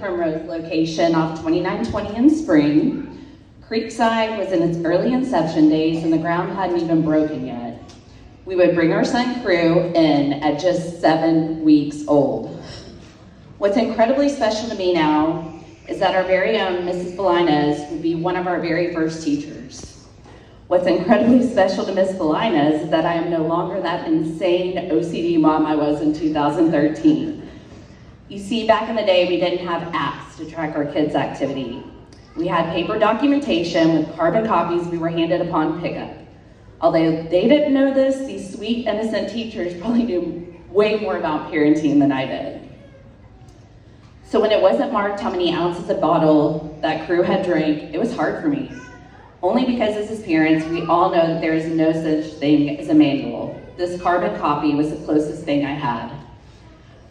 Primrose location off 2920 in Spring. Creekside was in its early inception days and the ground hadn't even broken yet. We would bring our son Crew in at just 7 weeks old. What's incredibly special to me now is that our very own Mrs. Bolinas would be one of our very first teachers. What's incredibly special to Miss Bolinas is that I am no longer that insane OCD mom I was in 2013. You see, back in the day, we didn't have apps to track our kids' activity. We had paper documentation with carbon copies we were handed upon pickup. Although they didn't know this, these sweet, innocent teachers probably knew way more about parenting than I did. So when it wasn't marked how many ounces of bottle that Crew had drank, it was hard for me. Only because as his parents, we all know that there is no such thing as a manual. This carbon copy was the closest thing I had.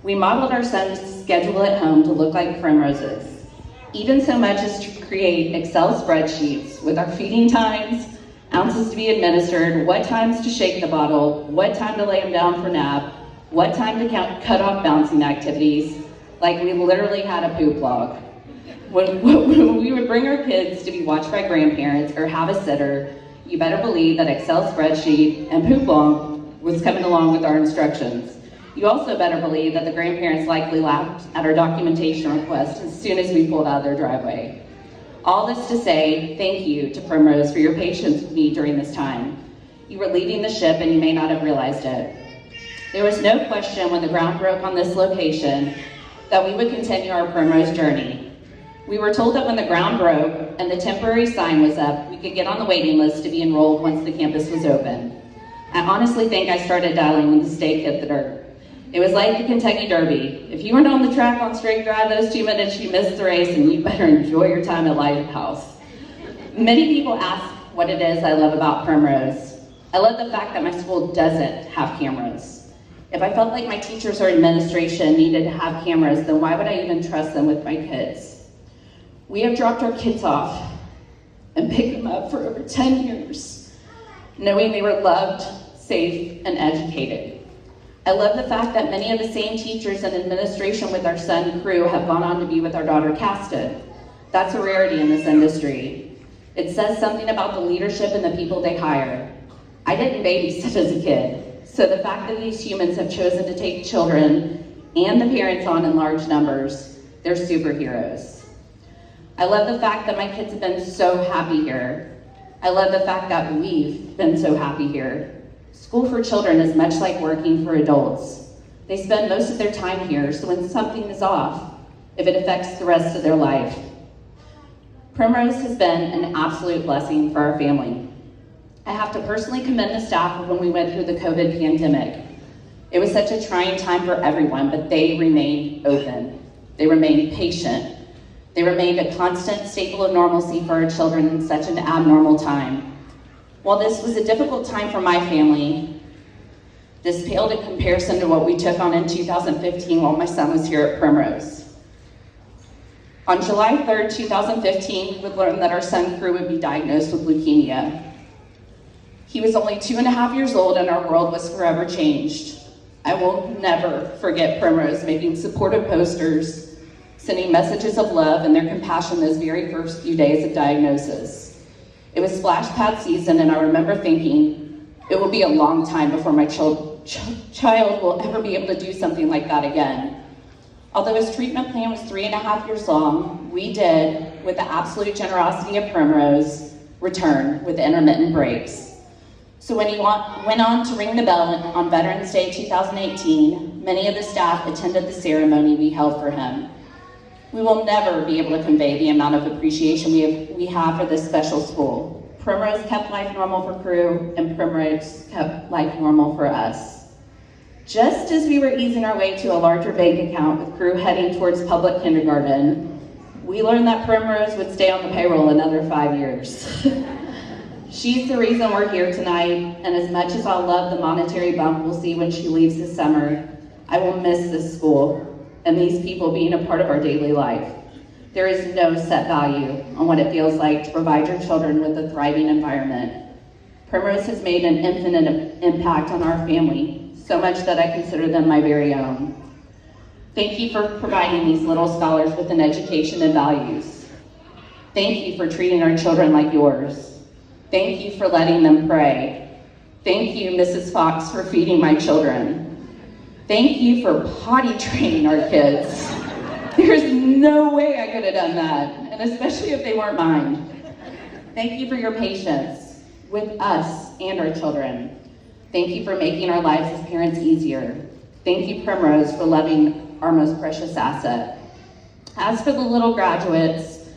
We modeled our son's schedule at home to look like Primrose's, even so much as to create Excel spreadsheets with our feeding times, ounces to be administered, what times to shake the bottle, what time to lay him down for nap, what time to cut off bouncing activities, like we literally had a poop log. When we would bring our kids to be watched by grandparents or have a sitter, you better believe that Excel spreadsheet and poop log was coming along with our instructions. You also better believe that the grandparents likely laughed at our documentation request as soon as we pulled out of their driveway. All this to say, thank you to Primrose for your patience with me during this time. You were leading the ship and you may not have realized it. There was no question when the ground broke on this location that we would continue our Primrose journey. We were told that when the ground broke and the temporary sign was up, we could get on the waiting list to be enrolled once the campus was open. I honestly think I started dialing when the stake hit the dirt. It was like the Kentucky Derby. If you weren't on the track on straight drive those 2 minutes, you missed the race and you better enjoy your time at Lighthouse. Many people ask what it is I love about Primrose. I love the fact that my school doesn't have cameras. If I felt like my teachers or administration needed to have cameras, then why would I even trust them with my kids? We have dropped our kids off and picked them up for over 10 years, knowing they were loved, safe, and educated. I love the fact that many of the same teachers and administration with our son Crew have gone on to be with our daughter Kastyn. That's a rarity in this industry. It says something about the leadership and the people they hire. I didn't babysit as a kid, so the fact that these humans have chosen to take children and the parents on in large numbers, they're superheroes. I love the fact that my kids have been so happy here. I love the fact that we've been so happy here. School for children is much like working for adults. They spend most of their time here, so when something is off, if it affects the rest of their life. Primrose has been an absolute blessing for our family. I have to personally commend the staff when we went through the COVID pandemic. It was such a trying time for everyone, but they remained open. They remained patient. They remained a constant staple of normalcy for our children in such an abnormal time. While this was a difficult time for my family, this paled in comparison to what we took on in 2015 while my son was here at Primrose. On July 3rd, 2015, we would learn that our son Crew would be diagnosed with leukemia. He was only 2.5 years old and our world was forever changed. I will never forget Primrose making supportive posters, sending messages of love and their compassion those very first few days of diagnosis. It was splash pad season, and I remember thinking, it will be a long time before my child will ever be able to do something like that again. Although his treatment plan was 3.5 years long, we did, with the absolute generosity of Primrose, return with intermittent breaks. So when he went on to ring the bell on Veterans Day 2018, many of the staff attended the ceremony we held for him. We will never be able to convey the amount of appreciation we have for this special school. Primrose kept life normal for Crew, and Primrose kept life normal for us. Just as we were easing our way to a larger bank account with Crew heading towards public kindergarten, we learned that Primrose would stay on the payroll another 5 years. She's the reason we're here tonight, and as much as I'll love the monetary bump we'll see when she leaves this summer, I will miss this school and these people being a part of our daily life. There is no set value on what it feels like to provide your children with a thriving environment. Primrose has made an infinite impact on our family, so much that I consider them my very own. Thank you for providing these little scholars with an education and values. Thank you for treating our children like yours. Thank you for letting them pray. Thank you, Mrs. Fox, for feeding my children. Thank you for potty training our kids. There's no way I could have done that, and especially if they weren't mine. Thank you for your patience with us and our children. Thank you for making our lives as parents easier. Thank you, Primrose, for loving our most precious asset. As for the little graduates,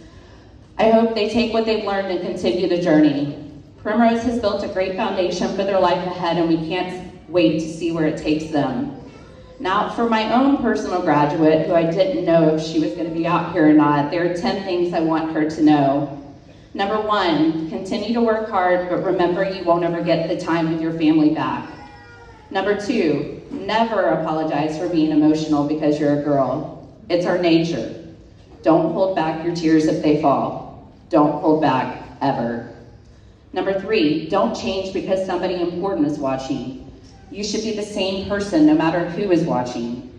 I hope they take what they've learned and continue the journey. Primrose has built a great foundation for their life ahead, and we can't wait to see where it takes them. Now, for my own personal graduate, who I didn't know if she was going to be out here or not, there are 10 things I want her to know. Number 1, continue to work hard, but remember you won't ever get the time with your family back. Number 2, never apologize for being emotional because you're a girl. It's our nature. Don't hold back your tears if they fall. Don't hold back, ever. Number 3, don't change because somebody important is watching. You should be the same person no matter who is watching.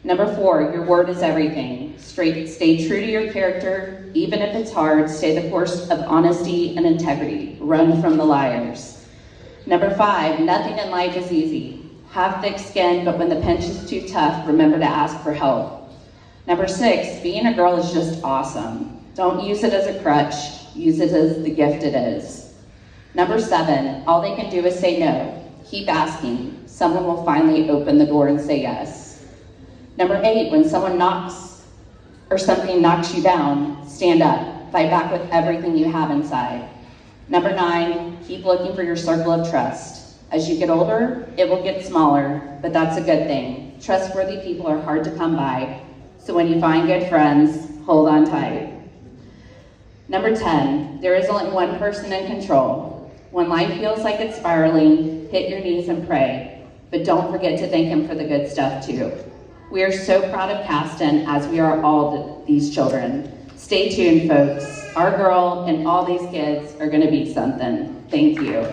Number 4, your word is everything. Stay true to your character, even if it's hard. Stay the course of honesty and integrity. Run from the liars. Number 5, nothing in life is easy. Have thick skin, but when the pinch is too tough, remember to ask for help. Number 6, being a girl is just awesome. Don't use it as a crutch. Use it as the gift it is. Number 7, all they can do is say no. Keep asking. Someone will finally open the door and say yes. Number 8, when someone knocks or something knocks you down, stand up. Fight back with everything you have inside. Number 9, keep looking for your circle of trust. As you get older, it will get smaller, but that's a good thing. Trustworthy people are hard to come by, so when you find good friends, hold on tight. Number 10, there is only one person in control. When life feels like it's spiraling, hit your knees and pray, but don't forget to thank him for the good stuff too. We are so proud of Kastyn, as we are all these children. Stay tuned, folks. Our girl and all these kids are gonna be something. Thank you.